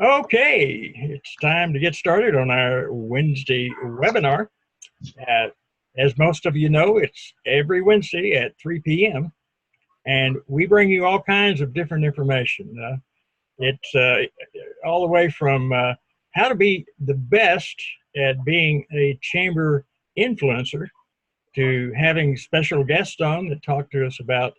Okay, it's time to get started on our Wednesday webinar. Uh, as most of you know, it's every Wednesday at 3 p.m. and we bring you all kinds of different information. It's all the way from how to be the best at being a chamber influencer to having special guests on that talk to us about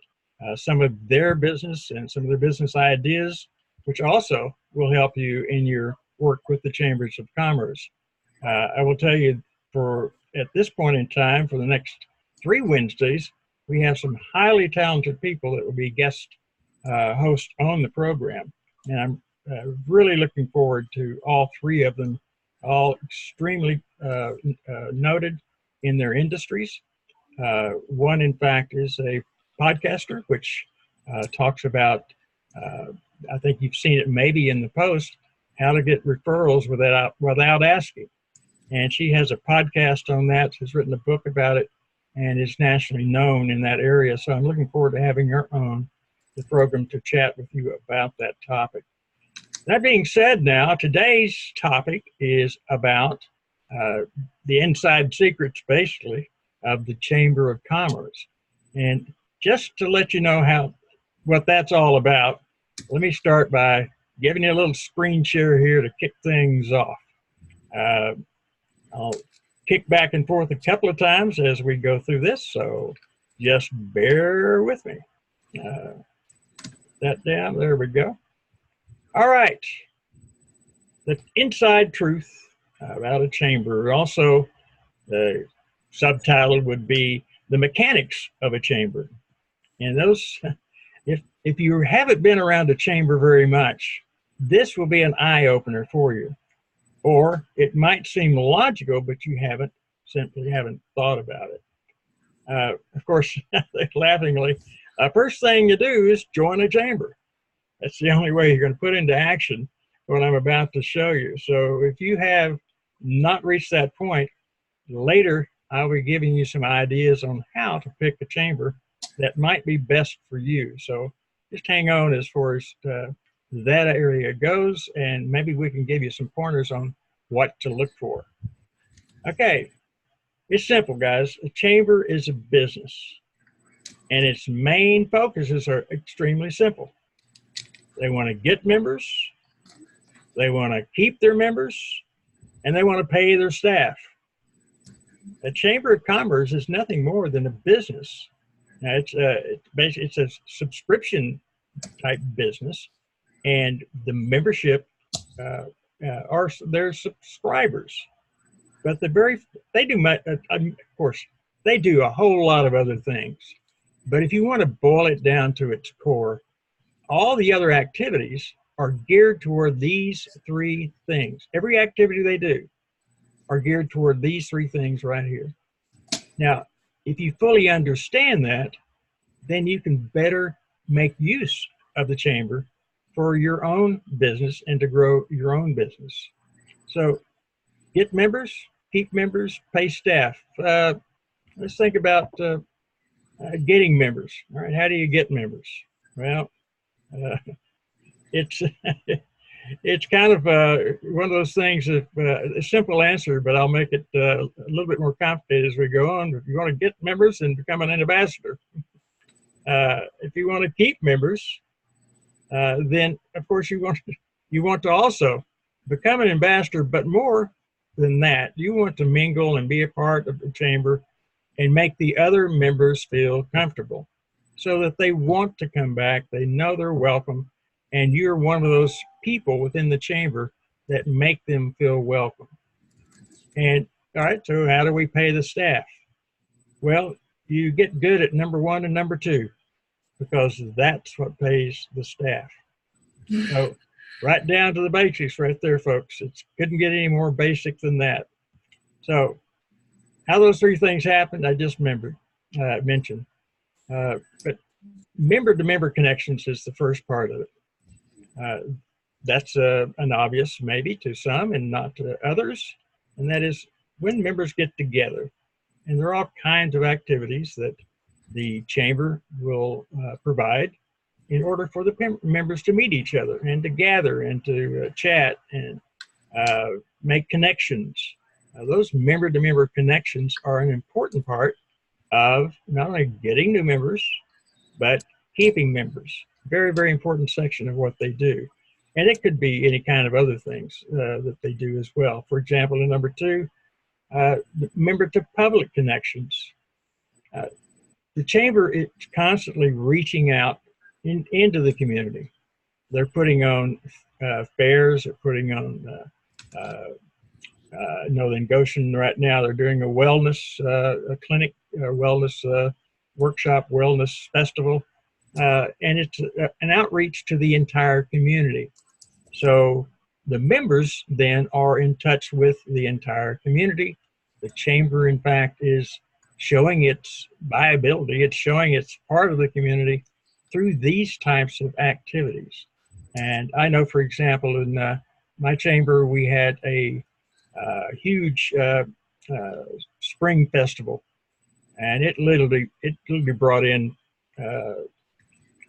some of their business and some of their business ideas, which also will help you in your work with the Chambers of Commerce. I will tell you for at this point in time, for the next 3 Wednesdays, we have some highly talented people that will be guest hosts on the program. And I'm really looking forward to all three of them, all extremely noted in their industries. One, in fact, is a podcaster, which talks about, I think you've seen it maybe in the post, how to get referrals without asking. And she has a podcast on that, has written a book about it, and is nationally known in that area. So I'm looking forward to having her on the program to chat with you about that topic. That being said, now today's topic is about the inside secrets, basically, of the Chamber of Commerce. And just to let you know what that's all about, let me start by giving you a little screen share here to kick things off. I'll kick back and forth a couple of times as we go through this, so just bear with me. That down, there we go. All right, the inside truth about a chamber. Also, the subtitle would be the mechanics of a chamber. And those, if you haven't been around a chamber very much, this will be an eye-opener for you. Or it might seem logical, but you simply haven't thought about it. Of course, laughingly, first thing you do is join a chamber. That's the only way you're going to put into action what I'm about to show you. So if you have not reached that point, later I'll be giving you some ideas on how to pick a chamber that might be best for you. So just hang on as far as that area goes, and maybe we can give you some pointers on what to look for. Okay, it's simple, guys. A chamber is a business, and its main focuses are extremely simple. They want to get members, they want to keep their members, and they want to pay their staff. A Chamber of Commerce is nothing more than a business. Now, it's a subscription type business, and the membership are their subscribers. But they do much, of course, they do a whole lot of other things. But if you want to boil it down to its core, all the other activities are geared toward these three things. Every activity they do are geared toward these three things right here. Now, if you fully understand that, then you can better make use of the chamber for your own business and to grow your own business. So get members, keep members, pay staff. Let's think about getting members. All right, how do you get members? Well, it's it's kind of one of those things that a simple answer, but I'll make it a little bit more complicated as we go on. If you want to get members and become an ambassador, if you want to keep members, then of course you want to also become an ambassador, but more than that, you want to mingle and be a part of the chamber and make the other members feel comfortable so that they want to come back, they know they're welcome, and you're one of those people within the chamber that make them feel welcome. And all right, so how do we pay the staff? Well, you get good at number one and number two, because that's what pays the staff. So right down to the basics right there, folks. It couldn't get any more basic than that. So how those three things happen, I just mentioned. But member-to-member connections is the first part of it. That's an obvious maybe to some and not to others, and that is when members get together. And there are all kinds of activities that the chamber will provide. in order for the members to meet each other and to gather and to chat and make connections. Those member-to-member connections are an important part of not only getting new members, but keeping members. Very, very important section of what they do. And it could be any kind of other things that they do as well. For example, in number 2, member-to-public connections. The chamber is constantly reaching out into the community. They're putting on fairs, they're putting on in Goshen right now, they're doing a wellness clinic, wellness workshop, wellness festival, and it's an outreach to the entire community. So the members then are in touch with the entire community. The chamber, in fact, is showing its viability. It's showing it's part of the community through these types of activities. And I know, for example, in my chamber, we had a huge spring festival, and it literally brought in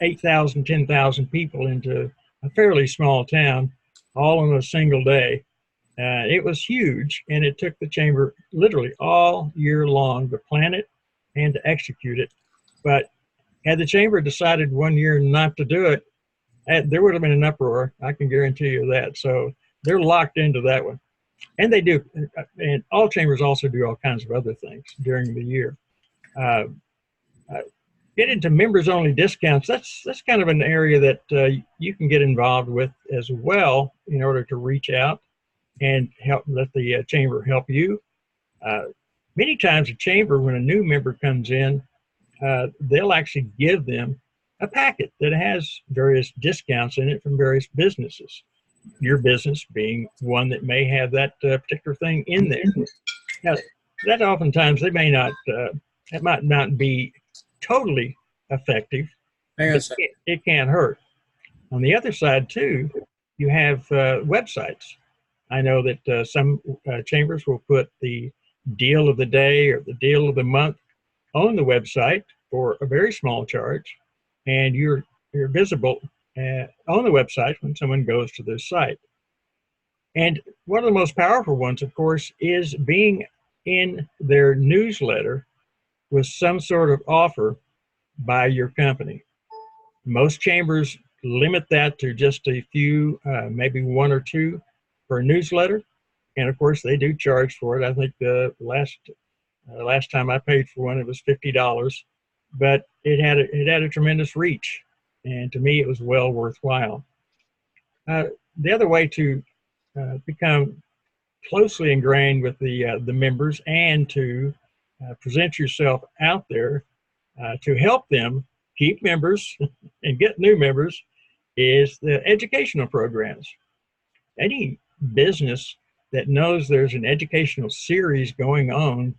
8,000, 10,000 people into a fairly small town, all on a single day. It was huge, and it took the chamber literally all year long to plan it and to execute it. But had the chamber decided one year not to do it, there would have been an uproar. I can guarantee you that. So they're locked into that one. And they do, and all chambers also do all kinds of other things during the year. Get into members-only discounts. That's kind of an area that you can get involved with as well in order to reach out and let the chamber help you. Many times a chamber, when a new member comes in, they'll actually give them a packet that has various discounts in it from various businesses. Your business being one that may have that particular thing in there. Now, that oftentimes they may not, it might not be totally effective. It can't hurt. On the other side too, you have websites. I know that some chambers will put the deal of the day or the deal of the month on the website for a very small charge, and you're visible on the website when someone goes to their site. And one of the most powerful ones, of course, is being in their newsletter with some sort of offer by your company. Most chambers limit that to just a few, maybe 1 or 2 per newsletter. And of course, they do charge for it. I think the last time I paid for one, it was $50, but it had a tremendous reach. And to me, it was well worthwhile. The other way to become closely ingrained with the members and to present yourself out there to help them keep members and get new members is the educational programs. Any business that knows there's an educational series going on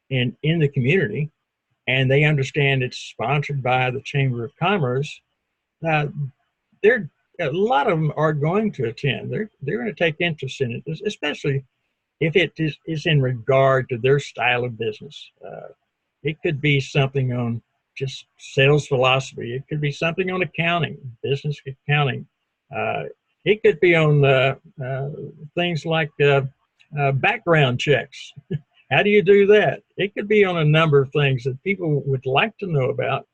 in the community, and they understand it's sponsored by the Chamber of Commerce, a lot of them are going to attend. They're going to take interest in it, especially if it is in regard to their style of business. It could be something on just sales philosophy. It could be something on accounting, business accounting. It could be on things like background checks. How do you do that? It could be on a number of things that people would like to know about,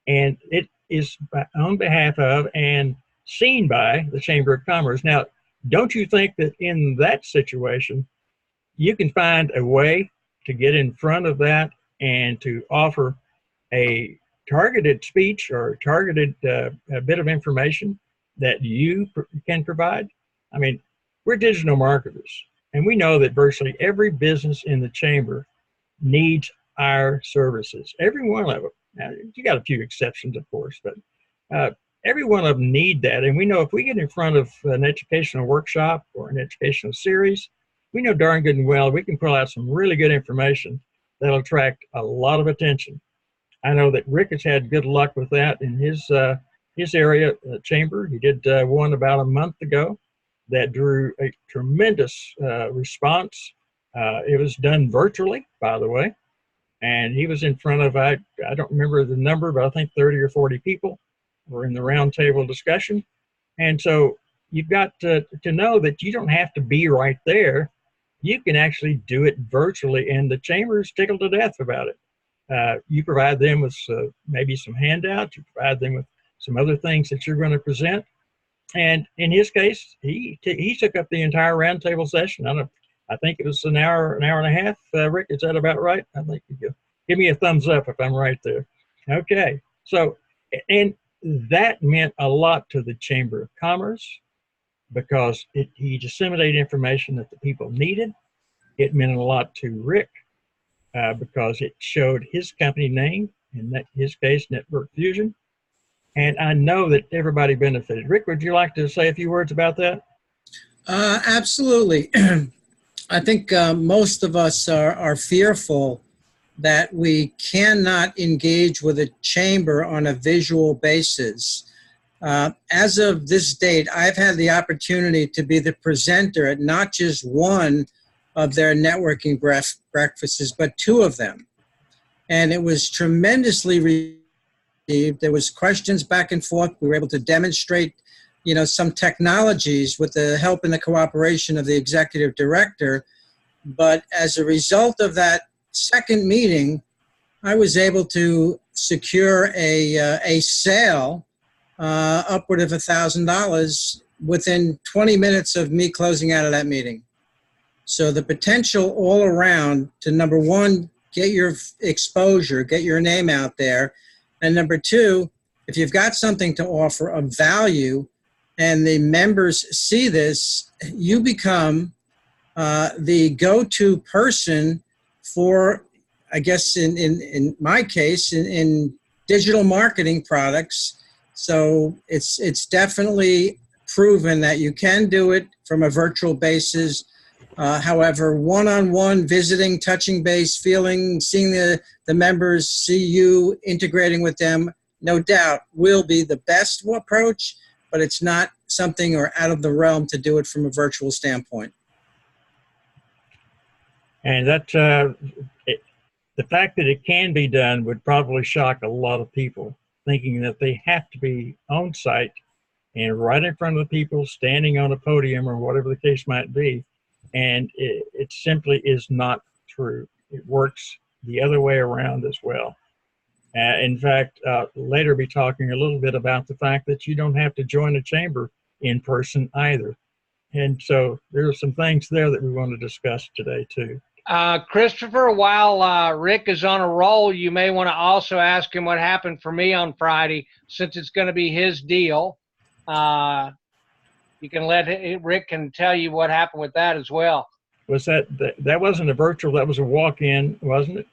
and it is on behalf of and seen by the Chamber of Commerce. Now, don't you think that in that situation, you can find a way to get in front of that and to offer a targeted speech or targeted a bit of information that you can provide? I mean, we're digital marketers, and we know that virtually every business in the chamber needs our services. Every one of them. Now, you got a few exceptions, of course, but every one of them need that. And we know if we get in front of an educational workshop or an educational series, we know darn good and well we can pull out some really good information that'll attract a lot of attention. I know that Rick has had good luck with that in his area chamber. He did one about a month ago that drew a tremendous response. It was done virtually, by the way, and he was in front of, I don't remember the number, but I think 30 or 40 people. were in the roundtable discussion. And so you've got to know that you don't have to be right there. You can actually do it virtually, and the chamber is tickled to death about it. You provide them with maybe some handouts, you provide them with some other things that you're going to present. And in his case, he took up the entire roundtable session. I think it was an hour and a half. Rick, is that about right? I think you give me a thumbs up if I'm right there. Okay. So, and that meant a lot to the Chamber of Commerce because he disseminated information that the people needed. It meant a lot to Rick because it showed his company name, in his case, Network Fusion. And I know that everybody benefited. Rick, would you like to say a few words about that? Absolutely. I think most of us are fearful that we cannot engage with a chamber on a visual basis. As of this date, I've had the opportunity to be the presenter at not just one of their networking breakfasts, but two of them. And it was tremendously received. There was questions back and forth. We were able to demonstrate, some technologies with the help and the cooperation of the executive director. But as a result of that second meeting, I was able to secure a sale upward of $1,000 within 20 minutes of me closing out of that meeting. So the potential all around to, number one, get your exposure, get your name out there. And number two, if you've got something to offer of value and the members see this, you become the go-to person for, I guess in my case, in digital marketing products. So it's definitely proven that you can do it from a virtual basis. However, one-on-one visiting, touching base, feeling, seeing the members, see you, integrating with them, no doubt will be the best approach, but it's not something or out of the realm to do it from a virtual standpoint. And that the fact that it can be done would probably shock a lot of people, thinking that they have to be on site and right in front of the people, standing on a podium or whatever the case might be. And it simply is not true. It works the other way around as well. In fact, later be talking a little bit about the fact that you don't have to join a chamber in person either. And so there are some things there that we want to discuss today too. Christopher, while Rick is on a roll, you may want to also ask him what happened for me on Friday, since it's going to be his deal. You can Rick can tell you what happened with that as well. Was that wasn't a virtual, that was a walk-in, wasn't it?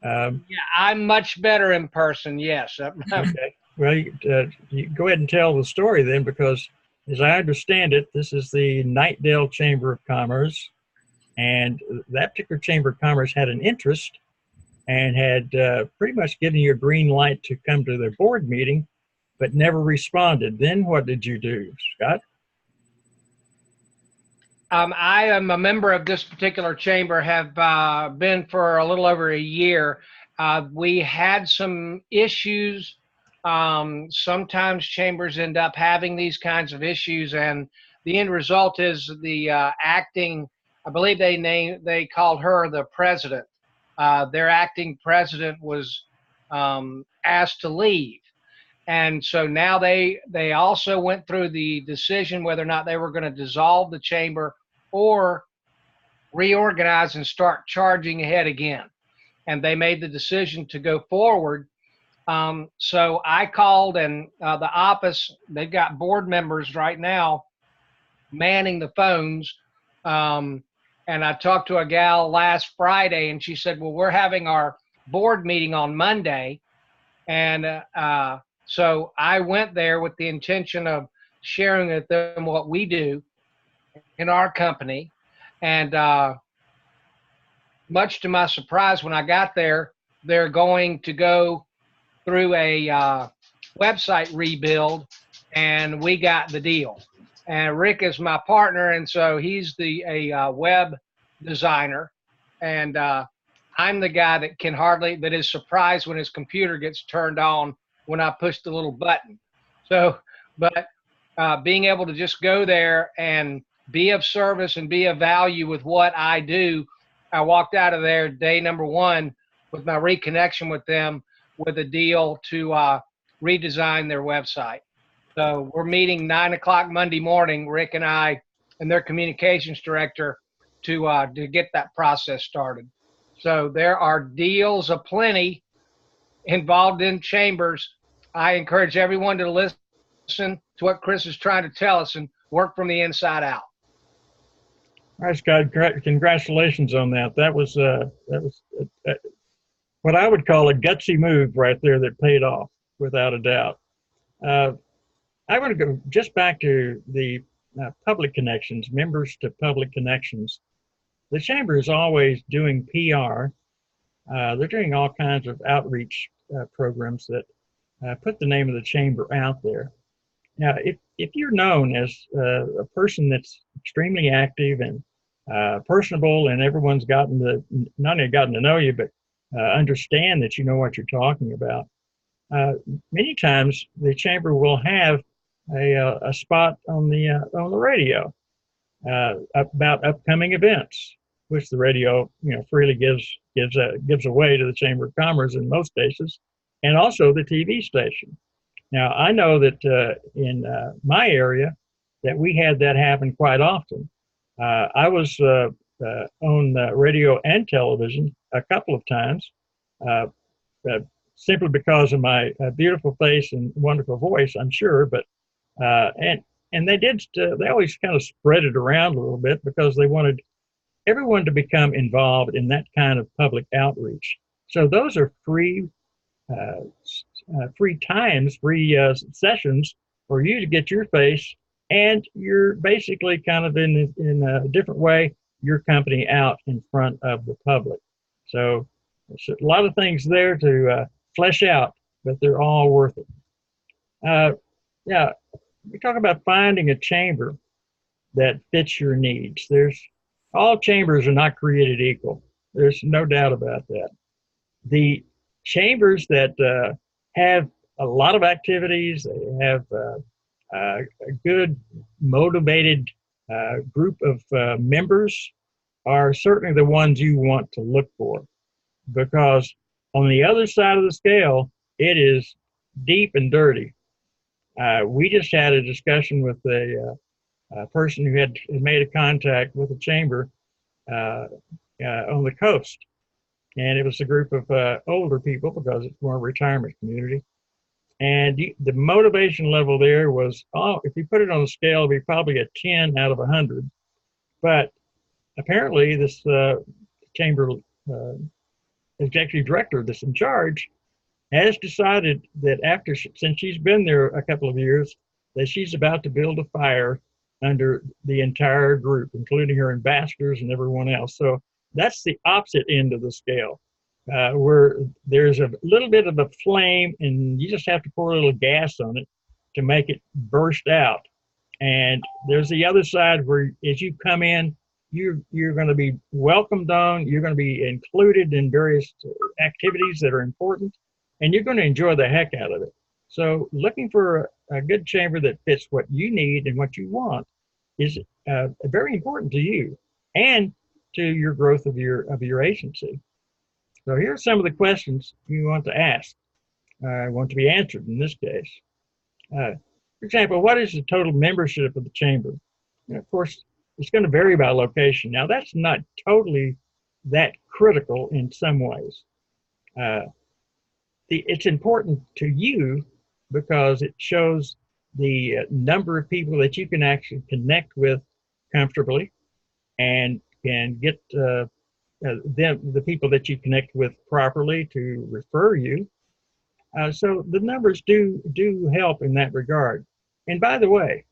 Yeah, I'm much better in person, yes. Okay. Well, you go ahead and tell the story then, because as I understand it, this is the Knightdale Chamber of Commerce, and that particular Chamber of Commerce had an interest and had pretty much given you a green light to come to their board meeting, but never responded. Then what did you do, Scott? I am a member of this particular chamber, have been for a little over a year. We had some issues. Sometimes chambers end up having these kinds of issues, and the end result is the acting, I believe they called her the president. Their acting president was asked to leave. And so now they also went through the decision whether or not they were going to dissolve the chamber or reorganize and start charging ahead again. And they made the decision to go forward. So I called, and the office, they've got board members right now manning the phones. And I talked to a gal last Friday, and she said, well, we're having our board meeting on Monday. And so I went there with the intention of sharing with them what we do in our company. And much to my surprise, when I got there, they're going to go through a website rebuild, and we got the deal. And Rick is my partner, and so he's a web designer, and I'm the guy that is surprised when his computer gets turned on when I push the little button. So, but being able to just go there and be of service and be of value with what I do, I walked out of there day number one with my reconnection with them with a deal to redesign their website. So we're meeting 9 o'clock Monday morning, Rick and I and their communications director to get that process started. So there are deals aplenty involved in chambers. I encourage everyone to listen to what Chris is trying to tell us and work from the inside out. All right, Scott, congratulations on that. That was what I would call a gutsy move right there that paid off, without a doubt. I want to go just back to the public connections, members to public connections. The Chamber is always doing PR. They're doing all kinds of outreach programs that put the name of the Chamber out there. Now, if you're known as a person that's extremely active and personable, and everyone's not only gotten to know you, but understand that you know what you're talking about, many times the Chamber will have a spot on the radio about upcoming events, which the radio freely gives away to the Chamber of Commerce in most cases, and also the TV station. Now, I know that in my area that we had that happen quite often. I was on radio and television a couple of times, simply because of my beautiful face and wonderful voice, I'm sure. But and they always kind of spread it around a little bit because they wanted everyone to become involved in that kind of public outreach. So those are free sessions for you to get your face, and you're basically kind of in a different way your company out in front of the public. So there's a lot of things there to flesh out, but they're all worth it. Yeah, we talk about finding a chamber that fits your needs. All chambers are not created equal. There's no doubt about that. The chambers that have a lot of activities, they have a good, motivated group of members, are certainly the ones you want to look for, because on the other side of the scale, it is deep and dirty. We just had a discussion with a person who had made a contact with a chamber on the coast. And it was a group of older people, because it's more a retirement community. And the motivation level there was, if you put it on a scale, it'd be probably a 10 out of 100. But apparently this chamber executive director that's in charge has decided that since she's been there a couple of years, that she's about to build a fire under the entire group, including her ambassadors and everyone else. So that's the opposite end of the scale, where there's a little bit of a flame and you just have to pour a little gas on it to make it burst out. And there's the other side where as you come in, you're going to be welcomed on, you're going to be included in various activities that are important, and you're going to enjoy the heck out of it. So looking for a good chamber that fits what you need and what you want is very important to you and to your growth of your agency. So here are some of the questions you want to ask, want to be answered in this case. For example, what is the total membership of the chamber? And of course, it's going to vary by location. Now, that's not totally that critical in some ways. It's important to you because it shows the number of people that you can actually connect with comfortably, and can get the people that you connect with properly to refer you. So the numbers do help in that regard. And by the way,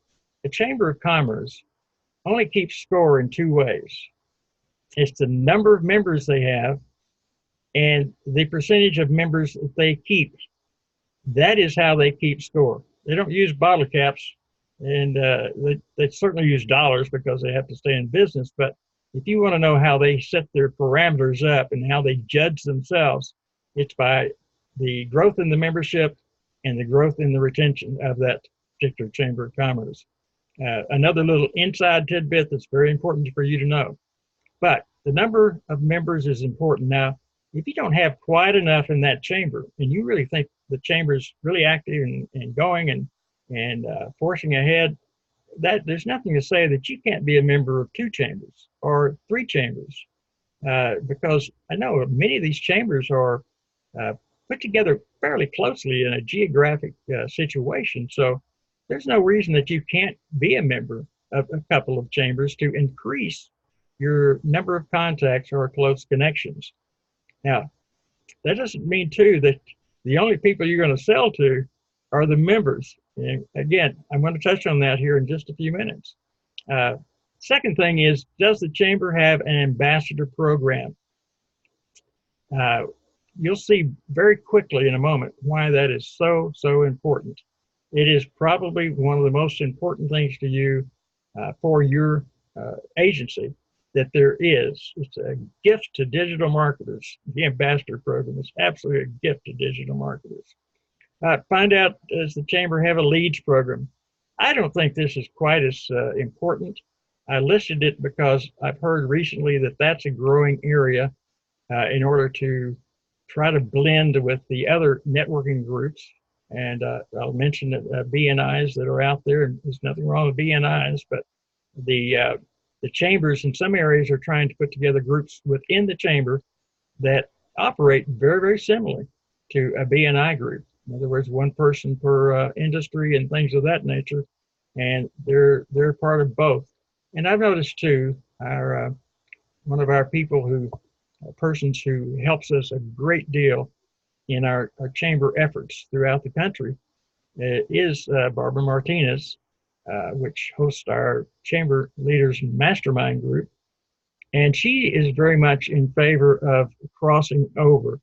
the Chamber of Commerce only keeps score in two ways. It's the number of members they have and the percentage of members that they keep. That is how they keep score. They don't use bottle caps, and they certainly use dollars because they have to stay in business. But if you want to know how they set their parameters up and how they judge themselves, it's by the growth in the membership and the growth and the retention of that particular Chamber of Commerce. Another little inside tidbit that's very important for you to know. But the number of members is important. Now, if you don't have quite enough in that chamber, and you really think the chamber is really active and going and forcing ahead, that there's nothing to say that you can't be a member of 2 chambers or 3 chambers, because I know many of these chambers are put together fairly closely in a geographic situation. So there's no reason that you can't be a member of a couple of chambers to increase your number of contacts or close connections. Now, that doesn't mean too that the only people you're going to sell to are the members. And again, I'm going to touch on that here in just a few minutes. Second thing is, does the chamber have an ambassador program? You'll see very quickly in a moment why that is so important. It is probably one of the most important things to you for your agency that there is. It's a gift to digital marketers. The ambassador program is absolutely a gift to digital marketers. Find out, does the chamber have a leads program? I don't think this is quite as important. I listed it because I've heard recently that that's a growing area in order to try to blend with the other networking groups. And I'll mention that BNIs that are out there, and there's nothing wrong with BNIs, but the chambers in some areas are trying to put together groups within the chamber that operate very similarly to a BNI group. In other words, one person per industry and things of that nature, and they're part of both. And I've noticed too, our one of our people persons who helps us a great deal in our chamber efforts throughout the country is Barbara Martinez, which hosts our Chamber Leaders Mastermind group. And she is very much in favor of crossing over.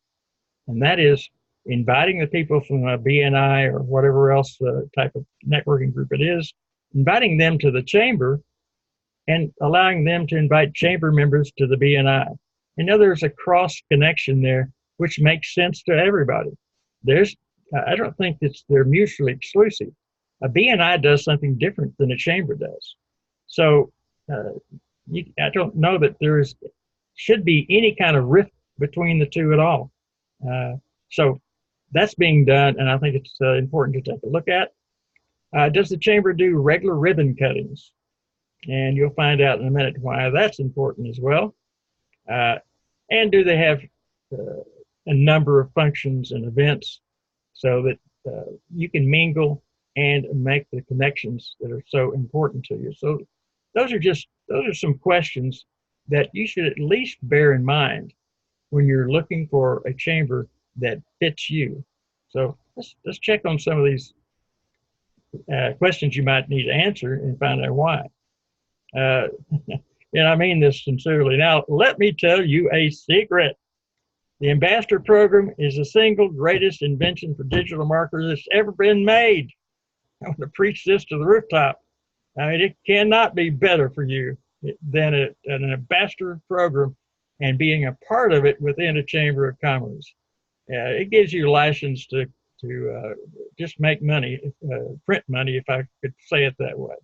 And that is inviting the people from a BNI or whatever else type of networking group it is, inviting them to the chamber and allowing them to invite chamber members to the BNI. I know there's a cross connection there, which makes sense to everybody. I don't think they're mutually exclusive. A BNI does something different than a chamber does. So I don't know that should be any kind of rift between the two at all. So that's being done, and I think it's important to take a look at. Does the chamber do regular ribbon cuttings? And you'll find out in a minute why that's important as well. And do they have a number of functions and events so that you can mingle and make the connections that are so important to you? So those are some questions that you should at least bear in mind when you're looking for a chamber that fits you. So let's check on some of these questions you might need to answer and find out why. And I mean this sincerely. Now, let me tell you a secret. The ambassador program is the single greatest invention for digital marketers that's ever been made. I want to preach this to the rooftop. I mean, it cannot be better for you than an ambassador program and being a part of it within a Chamber of Commerce. It gives you a license to just make money, print money, if I could say it that way.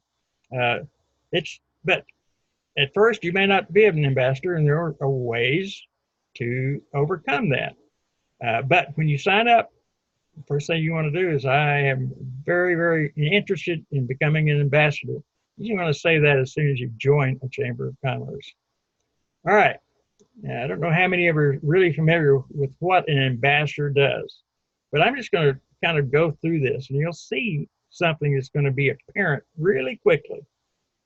But at first, you may not be an ambassador, and there are ways to overcome that. But when you sign up, the first thing you want to do is, I am very interested in becoming an ambassador. You want to say that as soon as you join a Chamber of Commerce. All right. Now, I don't know how many of you are really familiar with what an ambassador does, but I'm just going to kind of go through this, and you'll see something that's going to be apparent really quickly.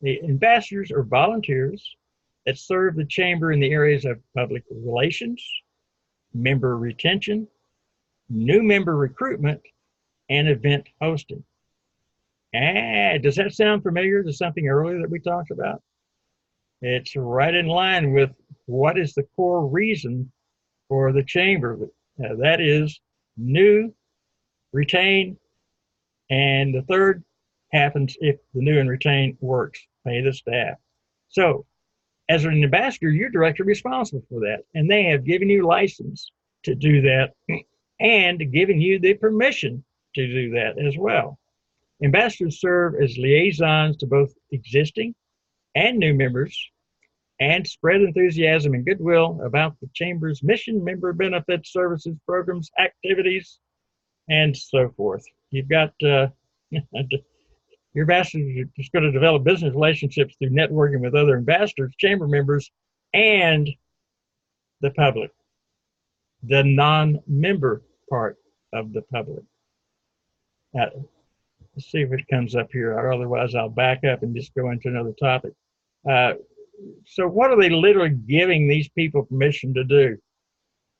The ambassadors are volunteers that serve the chamber in the areas of public relations, member retention, new member recruitment, and event hosting. Does that sound familiar to something earlier that we talked about? It's right in line with what is the core reason for the chamber. That is new, retain, and the third happens if the new and retain works, pay the staff. So as an ambassador, you're directly responsible for that, and they have given you license to do that and given you the permission to do that as well. Ambassadors serve as liaisons to both existing and new members and spread enthusiasm and goodwill about the Chamber's mission, member benefits, services, programs, activities, and so forth. You've got your ambassadors are just going to develop business relationships through networking with other ambassadors, chamber members, and the public, the non-member part of the public. Now, let's see if it comes up here, or otherwise I'll back up and just go into another topic. So what are they literally giving these people permission to do?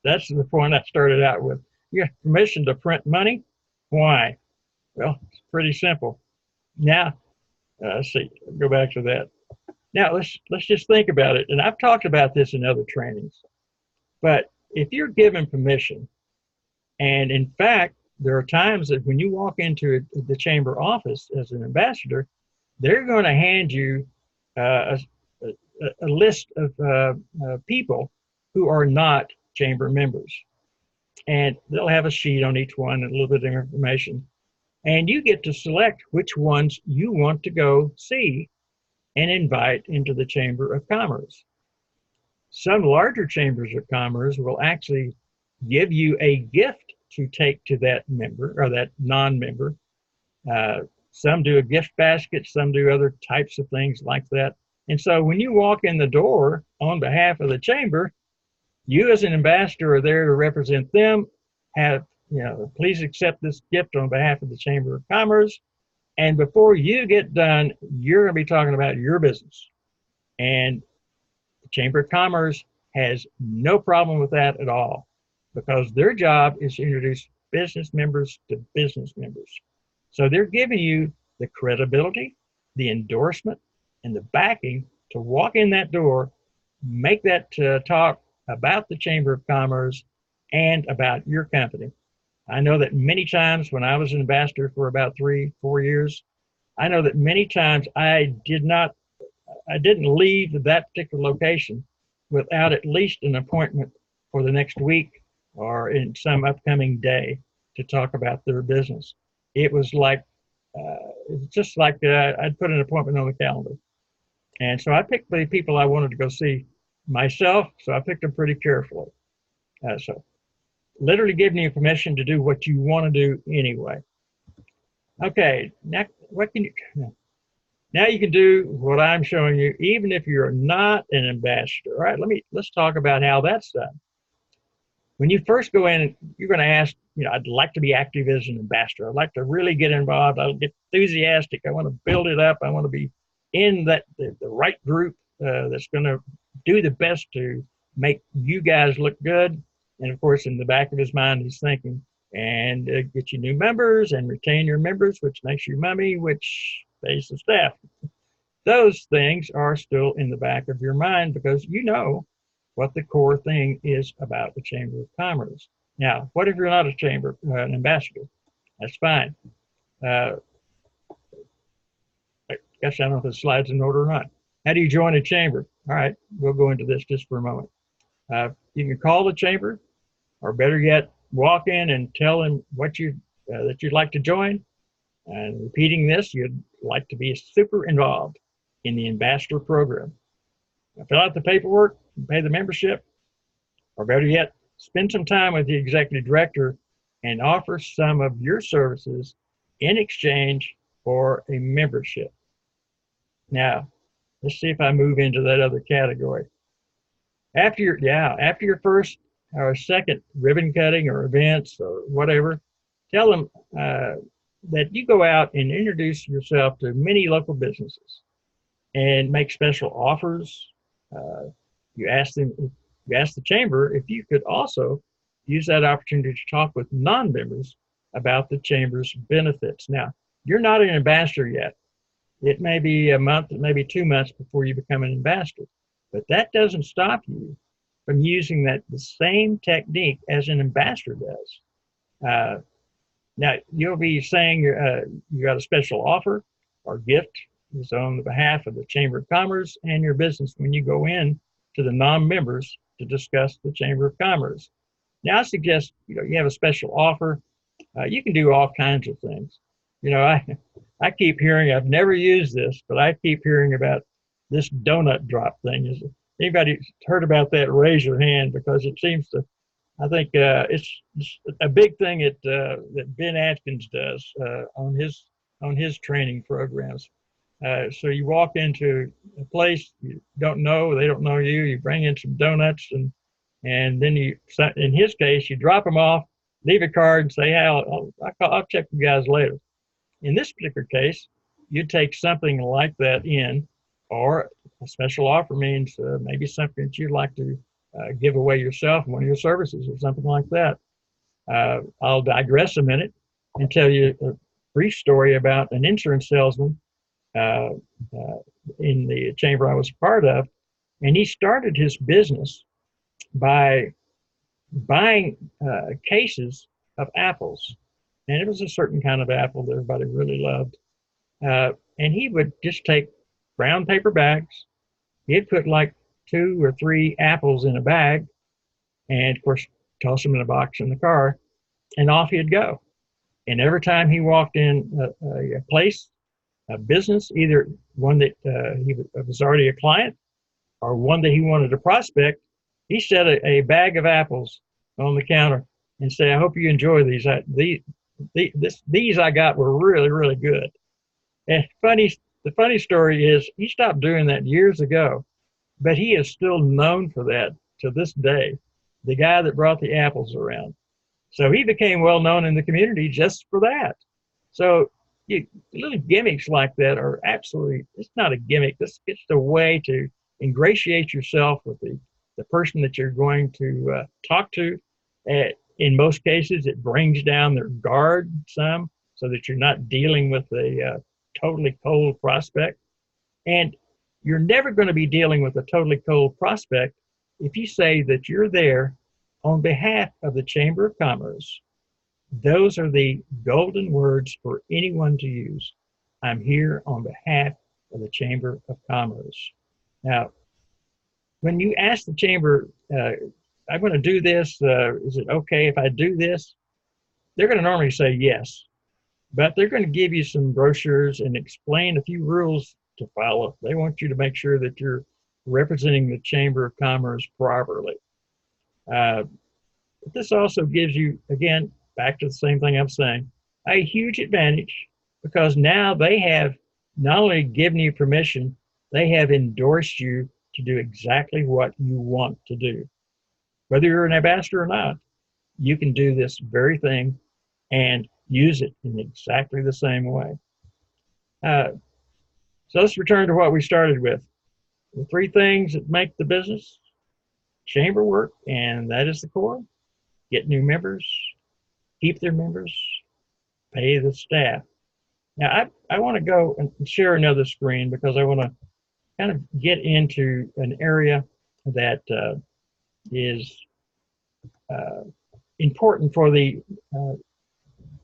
That's the point I started out with. You have permission to print money? Why? Well, it's pretty simple. Now, let's see, go back to that. Now, let's just think about it. And I've talked about this in other trainings. But if you're given permission, and in fact, there are times that when you walk into the chamber office as an ambassador, they're going to hand you a list of people who are not chamber members. And they'll have a sheet on each one and a little bit of information. And you get to select which ones you want to go see and invite into the Chamber of Commerce. Some larger chambers of commerce will actually give you a gift to take to that member or that non-member. Some do a gift basket, some do other types of things like that. And so when you walk in the door on behalf of the chamber, you as an ambassador are there to represent them, please accept this gift on behalf of the Chamber of Commerce. And before you get done, you're going to be talking about your business. And the Chamber of Commerce has no problem with that at all, because their job is to introduce business members to business members. So they're giving you the credibility, the endorsement, and the backing to walk in that door, make that talk about the Chamber of Commerce and about your company. I know that many times when I was an ambassador for about 3-4 years, I know that many times I didn't leave that particular location without at least an appointment for the next week or in some upcoming day to talk about their business. It was like, just like I'd put an appointment on the calendar. And so I picked the people I wanted to go see myself, so I picked them pretty carefully. So literally giving you permission to do what you want to do anyway. Okay, now now you can do what I'm showing you, even if you're not an ambassador. All right, let's talk about how that's done. When you first go in, you're going to ask, I'd like to be active as an ambassador. I'd like to really get involved. I'll get enthusiastic. I want to build it up. I want to be in the right group that's going to do the best to make you guys look good. And of course, in the back of his mind, he's thinking, and get you new members and retain your members, which makes you money, which pays the staff. Those things are still in the back of your mind because you know what the core thing is about the Chamber of Commerce. Now, what if you're not an ambassador? That's fine. I guess I don't know if the slide's in order or not. How do you join a chamber? All right, we'll go into this just for a moment. You can call the chamber, or better yet, walk in and tell them what that you'd like to join. And repeating this, you'd like to be super involved in the ambassador program. Now, fill out the paperwork, pay the membership, or better yet, spend some time with the executive director and offer some of your services in exchange for a membership. Now, let's see if I move into that other category. After your first or second ribbon cutting or events or whatever, tell them that you go out and introduce yourself to many local businesses and make special offers. You ask the chamber if you could also use that opportunity to talk with non-members about the chamber's benefits. Now, you're not an ambassador yet. It may be a month, it may be 2 months before you become an ambassador, but that doesn't stop you from using the same technique as an ambassador does. Now, you'll be saying you got a special offer or gift is on the behalf of the Chamber of Commerce and your business when you go in to the non-members to discuss the Chamber of Commerce. Now, I suggest you have a special offer You can do all kinds of things. You know, I keep hearing, I've never used this, but I keep hearing about this donut drop thing. Is anybody heard about that? Raise your hand, because it seems to, I think it's a big thing that Ben Atkins does on his training programs. So you walk into a place you don't know, they don't know you. You bring in some donuts, and then you, in his case, you drop them off, leave a card, and say, "Hey, I'll check you guys later." In this particular case, you take something like that in, or a special offer means maybe something that you'd like to give away yourself, one of your services, or something like that. I'll digress a minute and tell you a brief story about an insurance salesman uh, in the chamber I was a part of, and he started his business by buying cases of apples, and it was a certain kind of apple that everybody really loved. And he would just take brown paper bags. He'd put like 2 or 3 apples in a bag, and of course, toss them in a box in the car, and off he'd go. And every time he walked in a place, a business, either one that he was already a client or one that he wanted to prospect, he set a bag of apples on the counter and say, "I hope you enjoy these. These I got were really, really good." And the funny story is he stopped doing that years ago, but he is still known for that to this day, the guy that brought the apples around. So he became well known in the community just for that. So little gimmicks like that are absolutely, it's not a gimmick. It's a way to ingratiate yourself with the person that you're going to talk to. In most cases, it brings down their guard some, so that you're not dealing with a totally cold prospect. And you're never going to be dealing with a totally cold prospect if you say that you're there on behalf of the Chamber of Commerce. Those are the golden words for anyone to use. I'm here on behalf of the Chamber of Commerce. Now, when you ask the Chamber, I'm going to do this, is it okay if I do this? They're going to normally say yes, but they're going to give you some brochures and explain a few rules to follow. They want you to make sure that you're representing the Chamber of Commerce properly. But this also gives you, again, back to the same thing I'm saying, a huge advantage, because now they have not only given you permission, they have endorsed you to do exactly what you want to do. Whether you're an ambassador or not, you can do this very thing and use it in exactly the same way. So let's return to what we started with. The 3 things that make the business chamber work, and that is the core: get new members, keep their members, pay the staff. Now, I want to go and share another screen, because I want to kind of get into an area that is important for the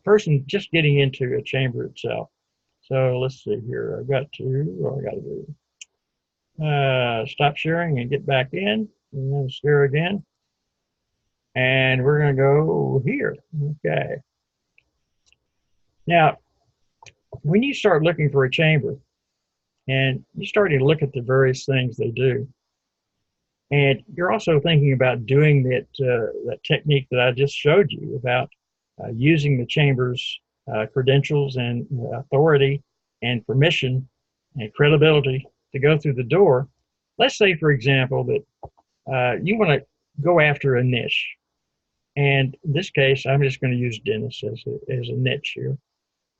person just getting into a chamber itself. So let's see here. I got to do stop sharing and get back in, and then share again. And we're going to go here. Okay. Now, when you start looking for a chamber and you're starting to look at the various things they do, and you're also thinking about doing that technique that I just showed you about using the chamber's credentials and authority and permission and credibility to go through the door. Let's say, for example, that you want to go after a niche. And in this case, I'm just going to use dentists as a niche here.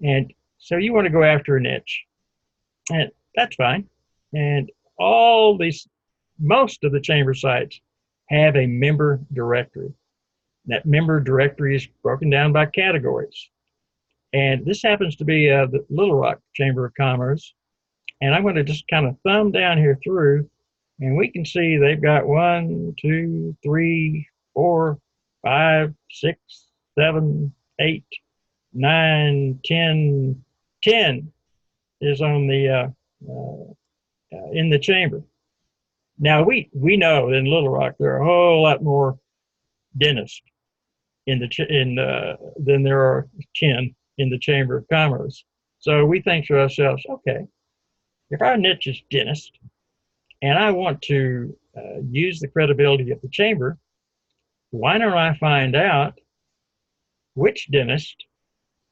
And so you want to go after a niche, and that's fine. And most of the chamber sites have a member directory. That member directory is broken down by categories. And this happens to be the Little Rock Chamber of Commerce. And I'm going to just kind of thumb down here through, and we can see they've got 1, 2, 3, 4, 5, 6, 7, 8, 9, 10. 10 is on the in the chamber. Now we know in Little Rock there are a whole lot more dentists, in the than there are 10 in the Chamber of Commerce. So we think to ourselves, okay, if our niche is dentist, and I want to use the credibility of the chamber, why don't I find out which dentists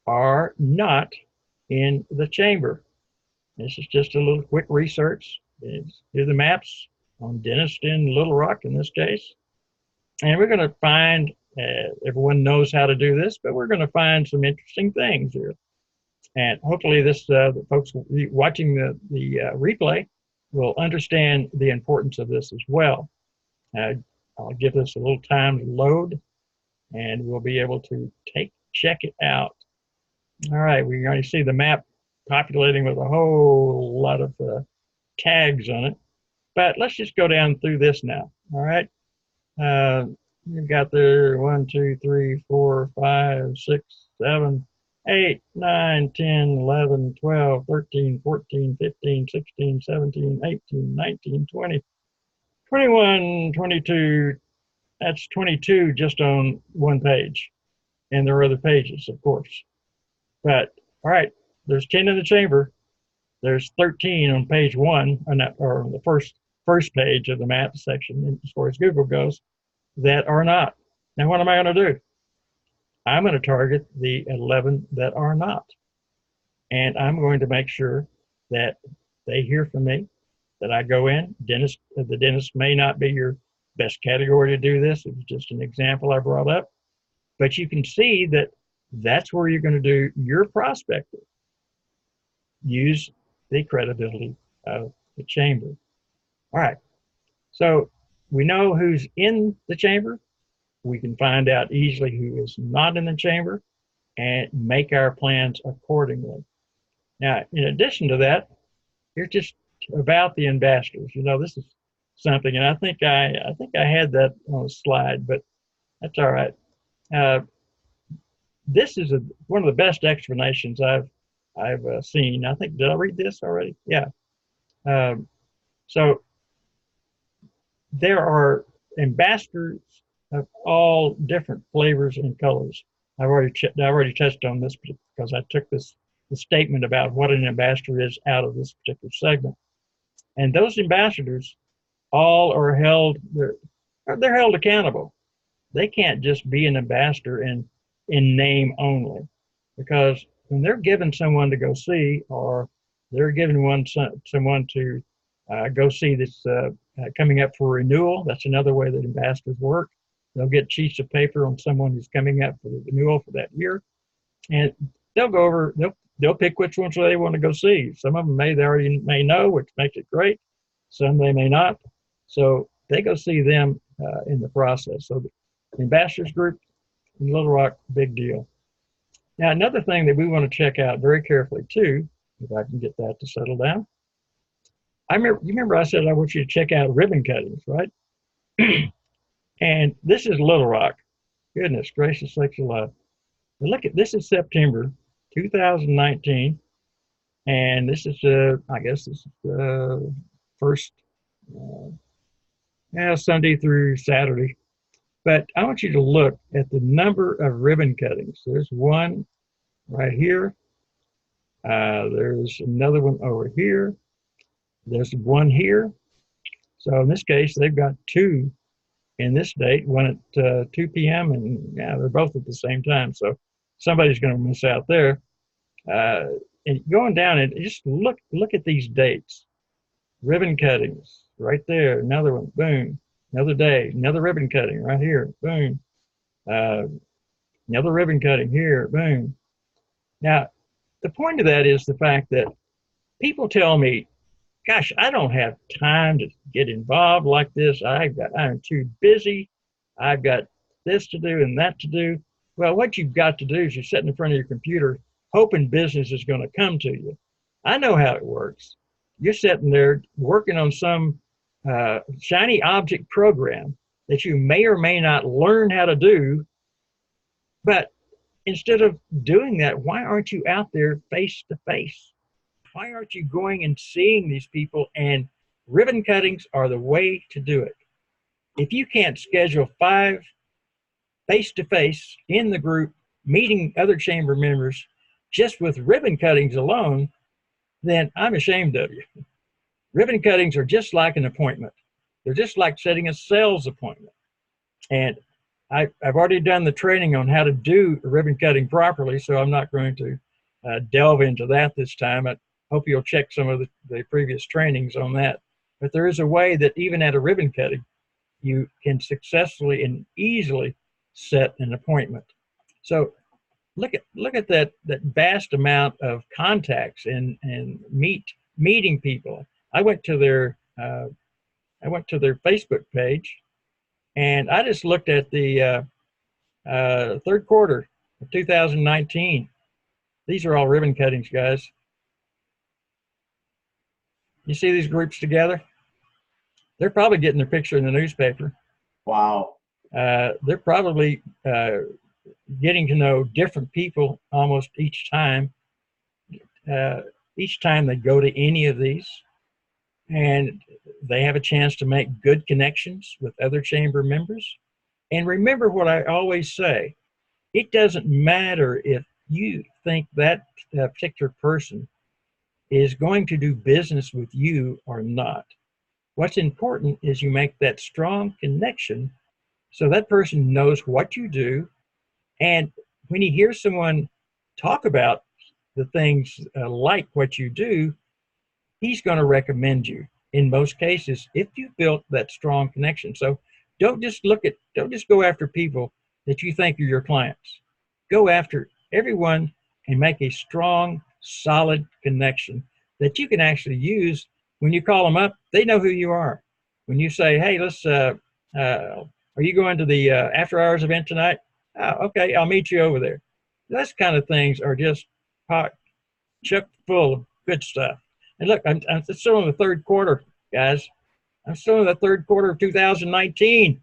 are not in the chamber? This is just a little quick research. Here's the maps on dentists in Little Rock in this case. And we're going to find, everyone knows how to do this, but we're going to find some interesting things here. And hopefully this, the folks watching the replay will understand the importance of this as well. I'll give this a little time to load, and we'll be able to check it out. All right, we already see the map populating with a whole lot of tags on it. But let's just go down through this now. All right. You've got there 1, 2, 3, 4, 5, 6, 7, 8, 9, 10, 11, 12, 13, 14, 15, 16, 17, 18, 19, 20, 21, 22. That's 22 just on one page. And there are other pages, of course. But, all right, there's 10 in the chamber. There's 13 on page 1, or the first page of the map section, as far as Google goes, that are not. Now, what am I going to do? I'm going to target the 11 that are not. And I'm going to make sure that they hear from me, that I go in. The dentist may not be your best category to do this. It was just an example I brought up. But you can see that that's where you're going to do your prospecting. Use the credibility of the chamber. All right. So we know who's in the chamber. We can find out easily who is not in the chamber and make our plans accordingly. Now, in addition to that, here's just about the ambassadors. You know, this is something, and I think I had that on a slide, but that's all right. This is one of the best explanations I've seen. I think, did I read this already? Yeah. So there are ambassadors of all different flavors and colors. I've already touched on this because I took the statement about what an ambassador is out of this particular segment. And those ambassadors all are they're held accountable. They can't just be an ambassador in name only, because when they're given someone to go see, or they're giving someone to go see this coming up for renewal, that's another way that ambassadors work. They'll get sheets of paper on someone who's coming up for the renewal for that year, and they'll go over, they'll pick which ones they want to go see. Some of them they already may know, which makes it great. Some they may not. So they go see them in the process. So the ambassadors group in Little Rock, big deal. Now, another thing that we want to check out very carefully too, if I can get that to settle down. You remember I said I want you to check out ribbon cuttings, right? And this is Little Rock. Goodness gracious sakes alive. But look at this, is September 2019, and this is I guess this is the first Sunday through Saturday. But I want you to look at the number of ribbon cuttings. There's one right here. There's another one over here. There's one here. So in this case, they've got 2 in this date, one at 2 p.m. and they're both at the same time. So somebody's going to miss out there. And going down and just look at these dates. Ribbon cuttings right there. Another one. Boom. Another day. Another ribbon cutting right here. Boom. Another ribbon cutting here. Boom. Now, the point of that is the fact that people tell me, gosh, I don't have time to get involved like this. I'm too busy. I've got this to do and that to do. Well, what you've got to do is you're sitting in front of your computer hoping business is going to come to you. I know how it works. You're sitting there working on some shiny object program that you may or may not learn how to do. But instead of doing that, why aren't you out there face to face? Why aren't you going and seeing these people? And ribbon cuttings are the way to do it. If you can't schedule 5 face to face in the group, meeting other chamber members just with ribbon cuttings alone, then I'm ashamed of you. Ribbon cuttings are just like an appointment. They're just like setting a sales appointment. And I've already done the training on how to do ribbon cutting properly, so I'm not going to delve into that this time. I hope you'll check some of the previous trainings on that. But there is a way that even at a ribbon cutting, you can successfully and easily set an appointment. So look at that vast amount of contacts and meeting people. I went to their Facebook page, and I just looked at the third quarter of 2019. These are all ribbon cuttings, guys. You see these groups together? They're probably getting their picture in the newspaper. Wow. They're probably getting to know different people almost each time. Each time they go to any of these, and they have a chance to make good connections with other chamber members. And remember what I always say, it doesn't matter if you think that particular person is going to do business with you or not. What's important is you make that strong connection so that person knows what you do. And when he hears someone talk about the things like what you do, he's going to recommend you in most cases if you built that strong connection. So don't just go after people that you think are your clients. Go after everyone and make a strong, solid connection that you can actually use. When you call them up, they know who you are. When you say, hey, are you going to the after hours event tonight? Okay, I'll meet you over there. Those kind of things are just chock full of good stuff. And look, I'm still in the third quarter, guys. I'm still in the third quarter of 2019.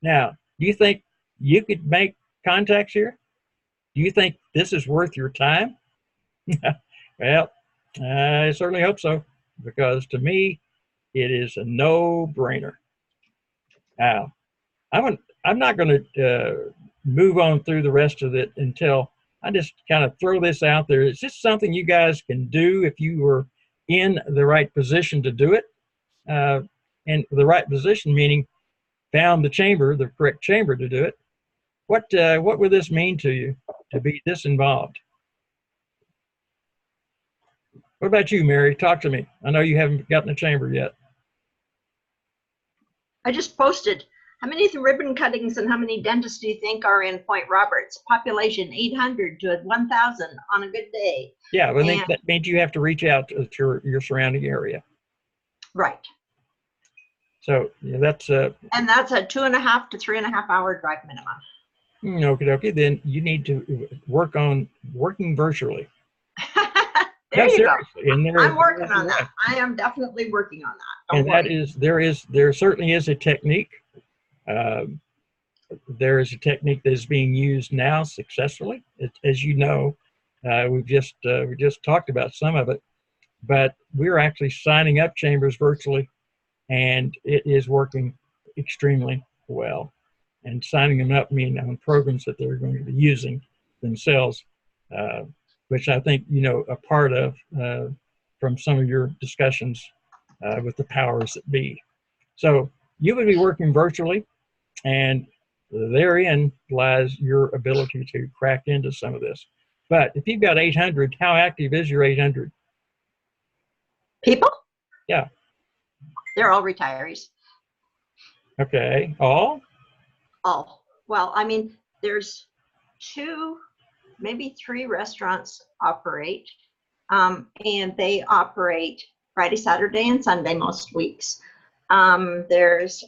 Now, do you think you could make contacts here? Do you think this is worth your time? Well, I certainly hope so, because to me, it is a no-brainer. Now, I'm not going to move on through the rest of it until I just kind of throw this out there. It's just something you guys can do if you were in the right position to do it. And the right position meaning found the correct chamber to do it. What would this mean to you to be this involved? What about you, Mary? Talk to me. I know you haven't gotten a chamber yet. I just posted, how many ribbon cuttings and how many dentists do you think are in Point Roberts? Population 800 to 1,000 on a good day. Yeah, well, that means you have to reach out to your surrounding area. Right. So yeah, that's and that's a 2.5 to 3.5 hour drive minimum. Okay. Then you need to work on working virtually. There you go. I'm working on that. I am definitely working on that. And that is, there certainly is a technique. There is a technique that is being used now successfully. As you know, we just talked about some of it, but we're actually signing up chambers virtually, and it is working extremely well. And signing them up on programs that they're going to be using themselves, which I think a part of from some of your discussions with the powers that be. So you would be working virtually, and therein lies your ability to crack into some of this. But if you've got 800, how active is your 800? People? Yeah. They're all retirees. Okay. All? All. Well, I mean, there's 2, maybe 3 restaurants operate, and they operate Friday, Saturday, and Sunday most weeks. There's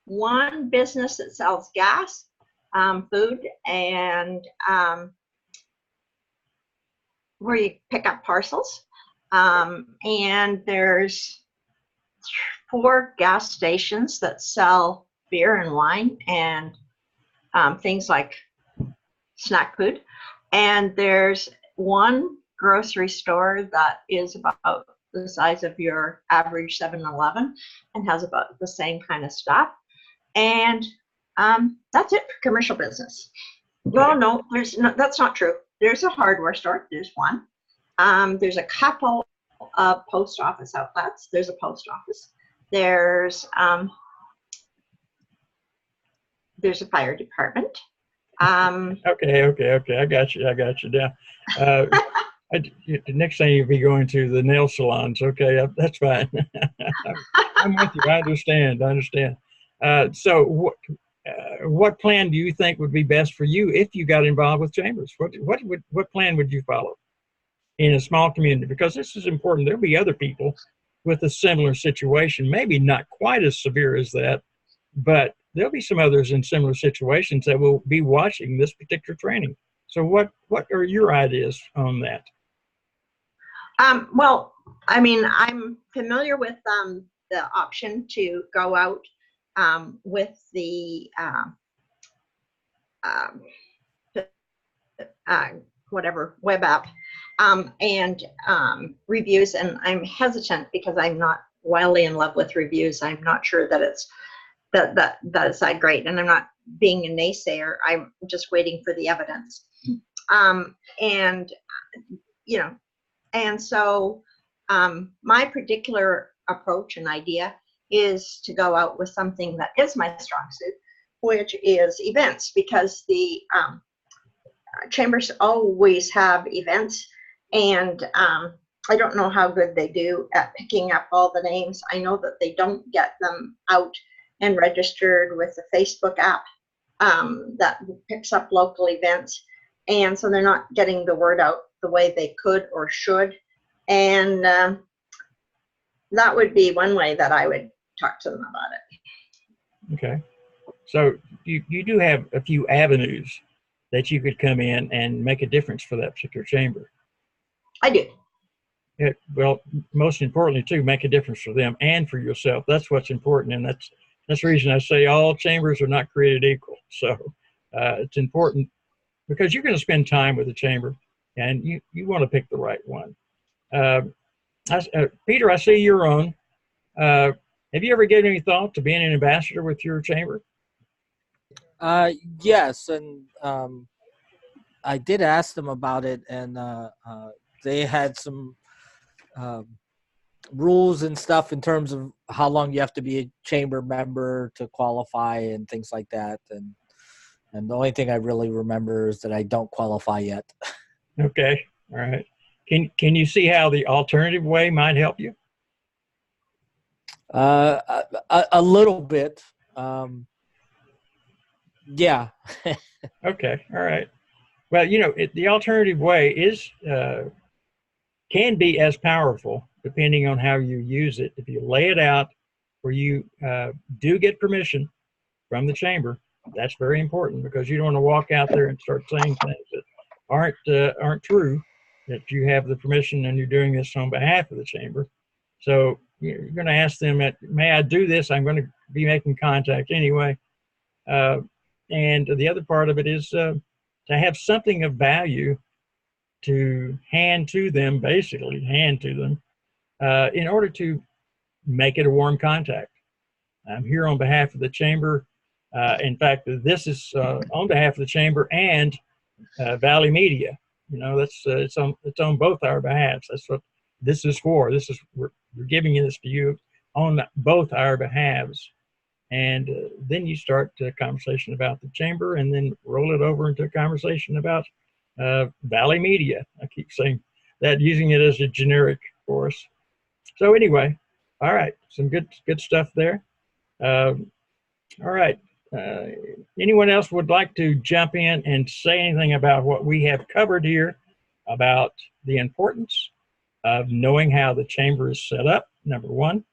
one business that sells gas, food, and where you pick up parcels. And there's 4 gas stations that sell beer and wine and things like snack food. And there's 1 grocery store that is about the size of your average 7-Eleven and has about the same kind of stuff. And That's it for commercial business. Well, no, there's no, that's not true. There's a hardware store. There's one. There's a couple of post office outlets. There's a post office. There's a fire department. Okay. I got you down. The next thing you'll be going to the nail salons. Okay, that's fine. I'm with you. I understand. So what plan do you think would be best for you if you got involved with chambers? What plan would you follow in a small community? Because this is important. There'll be other people with a similar situation, maybe not quite as severe as that, but there'll be some others in similar situations that will be watching this particular training. So what are your ideas on that? Well, I mean, I'm familiar with the option to go out with the whatever web app and reviews, and I'm hesitant because I'm not wildly in love with reviews. I'm not sure that it's that is that great, and I'm not being a naysayer. I'm just waiting for the evidence. And you know, and so my particular approach and idea is to go out with something that is my strong suit, which is events, because the chambers always have events, and I don't know how good they do at picking up all the names. I know that they don't get them out and registered with the Facebook app that picks up local events, and so they're not getting the word out the way they could or should. And that would be one way that I would talk to them about it. Okay. So you do have a few avenues that you could come in and make a difference for that particular chamber. I do. Well, most importantly, too, make a difference for them and for yourself. That's what's important, and that's the reason I say all chambers are not created equal. So it's important because you're going to spend time with the chamber, and you want to pick the right one. Peter, I see you're on. Have you ever given any thought to being an ambassador with your chamber? Yes, and I did ask them about it, and they had some rules and stuff in terms of how long you have to be a chamber member to qualify and things like that. And the only thing I really remember is that I don't qualify yet. Okay, all right. Can you see how the alternative way might help you? A little bit. Yeah. Okay, all right. Well, the alternative way is can be as powerful depending on how you use it. If you lay it out where you do get permission from the chamber, that's very important, because you don't want to walk out there and start saying things that aren't true, that you have the permission and you're doing this on behalf of the chamber. So you're going to ask them, may I do this? I'm going to be making contact anyway. And the other part of it is to have something of value to hand to them, in order to make it a warm contact. I'm here on behalf of the chamber. In fact, this is on behalf of the chamber and Valley Media. It's on both our behalves. That's what this is for. We're giving this to you on both our behalves. And then you start a conversation about the chamber, and then roll it over into a conversation about Valley Media. I keep saying that, using it as a generic for us. So anyway, all right, some good stuff there. All right. Anyone else would like to jump in and say anything about what we have covered here about the importance of knowing how the chamber is set up, number one,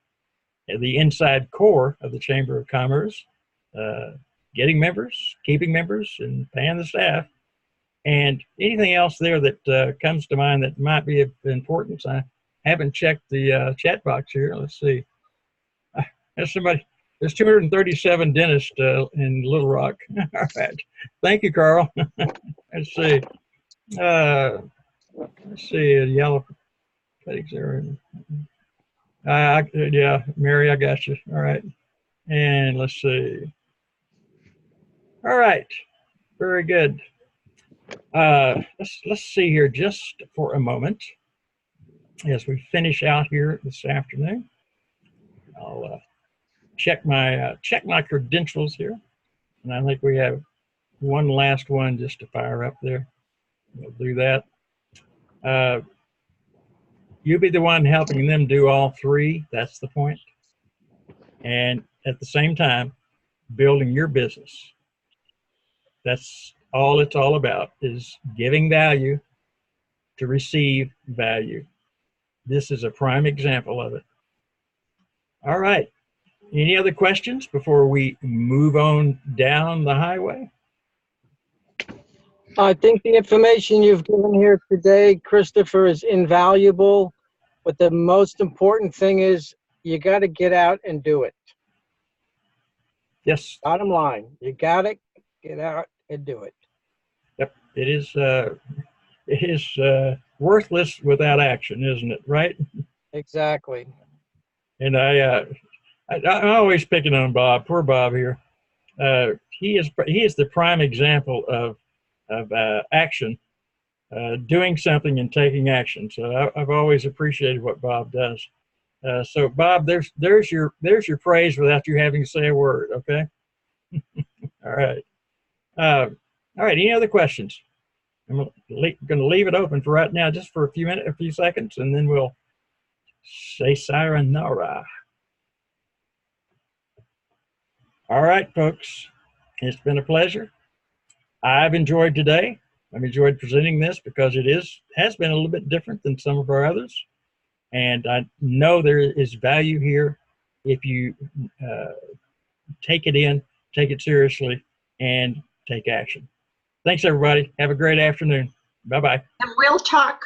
the inside core of the Chamber of Commerce, getting members, keeping members, and paying the staff, and anything else there that comes to mind that might be of importance? I haven't checked the chat box here. Let's see. There's 237 dentists in Little Rock. All right. Thank you, Carl. Let's see. Yellow pigs there. Yeah, Mary, I got you. All right. And let's see. All right. Very good. Let's see here just for a moment as we finish out here this afternoon. I'll check my credentials here, and I think we have one last one just to fire up there. We'll do that. You be the one helping them do all three. That's the point. And at the same time, building your business. That's all it's all about, is giving value to receive value. This is a prime example of it. All right. Any other questions before we move on down the highway? I think the information you've given here today, Christopher, is invaluable. But the most important thing is you got to get out and do it. Yes. Bottom line, you got to get out and do it. Yep. It is worthless without action, isn't it? Right? Exactly. And I'm always picking on Bob. Poor Bob here. He is the prime example of action, doing something and taking action. So I've always appreciated what Bob does. So Bob, there's your praise without you having to say a word. Okay. All right. All right. Any other questions? I'm going to leave it open for right now, just for a few seconds, and then we'll say sayonara. All right, folks. It's been a pleasure. I've enjoyed today. I've enjoyed presenting this because it has been a little bit different than some of our others. And I know there is value here if you take it in, take it seriously, and take action. Thanks, everybody. Have a great afternoon. Bye-bye. And we'll talk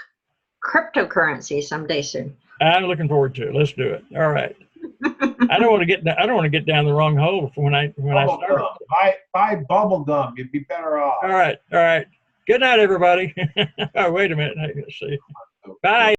cryptocurrency someday soon. I'm looking forward to it. Let's do it. All right. I don't want to get down the wrong hole when I start. Buy bubble gum. You'd be better off. All right. Good night, everybody. Oh, wait a minute. Let's see. Bye.